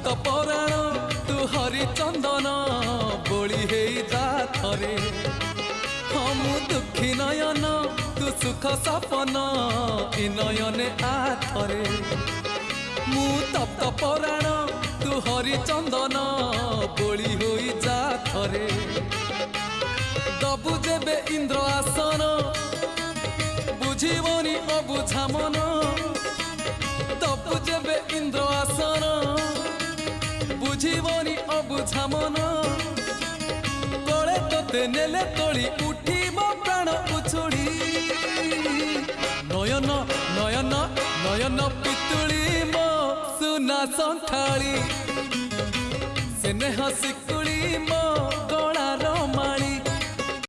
तप्त पराण तू हरिचंदन बोली हे जा थरे हम दुखी नयन तू सुख सपन इ नयने आथरे मु तप्त पराण तू हरिचंदन बोली होई जा थरे दबु जेबे इंद्र आसन बुझीबनी अबुझा मन दबु जेबे इंद्र आसन बुझीबनी अबुझा मन तले तोते नेले तोली उठीब प्राण उछुड़ी नयन नयन नयन पितुड़ी मो सुना संथाली स्नेह शिकुड़ी मो